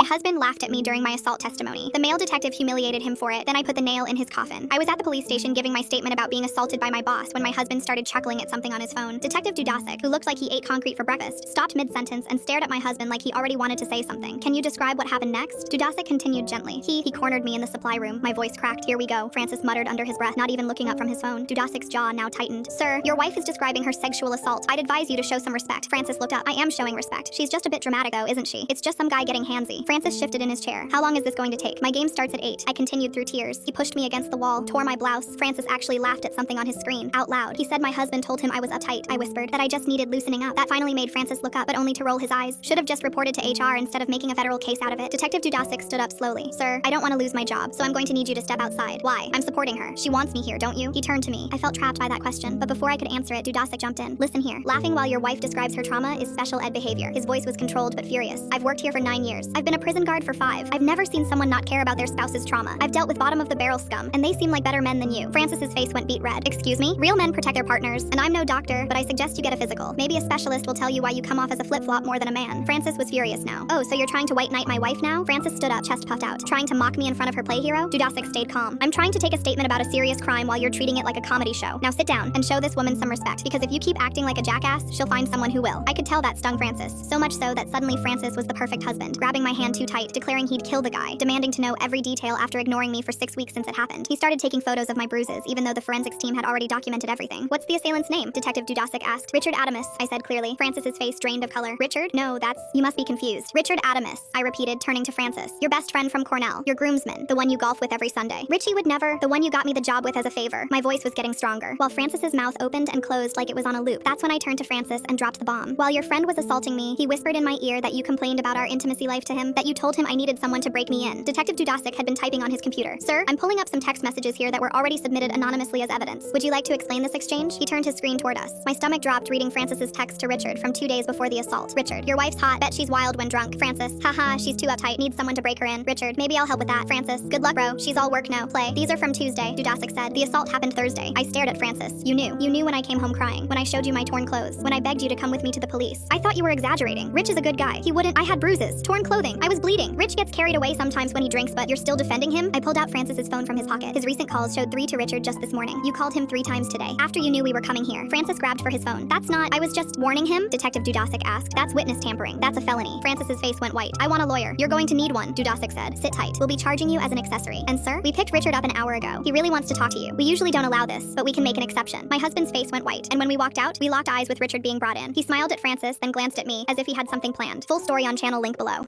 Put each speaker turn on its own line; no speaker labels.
husband laughed at me during my assault testimony. The male detective humiliated him for it, then I put the nail in his coffin. I was at the police station giving my statement about being assaulted by my boss when my husband started chuckling at something on his phone. Detective Dudasik, who looked like he ate concrete for breakfast, stopped mid-sentence and stared at my husband like he already wanted to say something. Can you describe what happened next? Dudasik continued gently. He cornered me in the supply room. My voice cracked. Here we go, Francis muttered under his breath, not even looking up from his phone. Dudasik's jaw now tightened. Sir, your wife is describing her sexual assault. I'd advise you to show some respect. Francis looked up. I am showing respect. She's just a bit dramatic though, isn't she? It's just some guy getting handsy. Francis shifted in his chair. How long is this going to take? My game starts at 8. I continued through tears. He pushed me against the wall, tore my blouse. Francis actually laughed at something on his screen, out loud. He said my husband told him I was uptight. I whispered that I just needed loosening up. That finally made Francis look up, but only to roll his eyes. Should have just reported to HR instead of making a federal case out of it. Detective Dudasik stood up slowly. Sir, I don't want to lose my job, so I'm going to need you to step outside. Why? I'm supporting her. She wants me here, don't you? He turned to me. I felt trapped by that question, but before I could answer it, Dudasik jumped in. Listen here. Laughing while your wife describes her trauma is special ed behavior. His voice was controlled but furious. I've worked here for 9 years. I've been a prison guard for 5. I've never seen someone not care about their spouse's trauma. I've dealt with bottom-of-the-barrel scum, and they seem like better men than you. Francis's face went beet red. Excuse me? Real men protect their partners, and I'm no doctor, but I suggest you get a physical. Maybe a specialist will tell you why you come off as a flip-flop more than a man. Francis was furious now. Oh, so you're trying to white knight my wife now? Francis stood up, chest puffed out. Trying to mock me in front of her play hero? Dudasik stayed calm. I'm trying to take a statement about a serious crime while you're treating it like a comedy show. Now sit down and show this woman some respect, because if you keep acting like a jackass, she'll find someone who will. I could tell that stung Francis, so much so that suddenly Francis was the perfect husband, grabbing my hand too tight, declaring he'd kill the guy, demanding to know every detail after ignoring me for 6 weeks since it happened. He started taking photos of my bruises, even though the forensics team had already documented everything. What's the assailant's name? Detective Dudasik asked. Richard Adamus, I said clearly. Francis's face drained of color. Richard? No, you must be confused. Richard Adamus, I repeated, turning to Francis. Your best friend from Cornell, your groomsman, the one you golf with every Sunday. Richie would never, the one you got me the job with as a favor. My voice was getting stronger, while Francis's mouth opened and closed like it was on a loop. That's when I turned to Francis and dropped the bomb. While your friend was assaulting me, he whispered in my ear that you complained about our intimacy life to him, that you told him I needed someone to break me in. Detective Dudasik had been typing on his computer. Sir, I'm pulling up some text messages here that were already submitted anonymously as evidence. Would you like to explain this exchange? He turned his screen toward us. My stomach dropped reading Francis's text to Richard from 2 days before the assault. Richard, your wife's hot. Bet she's wild when drunk. Francis, haha, she's too uptight. Needs someone to break her in. Richard, maybe I'll help with that. Francis, good luck, bro. She's all work, no play. These are from Tuesday, Dudasik said. The assault happened Thursday. I stared at Francis. You knew when I came home crying, when I showed you my torn clothes, when I begged you to come with me to the police. I thought you were exaggerating. Rich is a good guy. He wouldn't. I had bruises, torn clothing. I was bleeding. Rich gets carried away sometimes when he drinks, but you're still defending him? I pulled out Francis's phone from his pocket. His recent calls showed 3 to Richard just this morning. You called him 3 times today, after you knew we were coming here. Francis grabbed for his phone. That's not, I was just warning him, Detective Dudasik asked. That's witness tampering. That's a felony. Francis's face went white. I want a lawyer. You're going to need one, Dudasik said. Sit tight. We'll be charging you as an accessory. And sir, we picked Richard up an hour ago. He really wants to talk to you. We usually don't allow this, but we can make an exception. My husband's face went white, and when we walked out, we locked eyes with Richard being brought in. He smiled at Francis, then glanced at me, as if he had something planned. Full story on channel link below.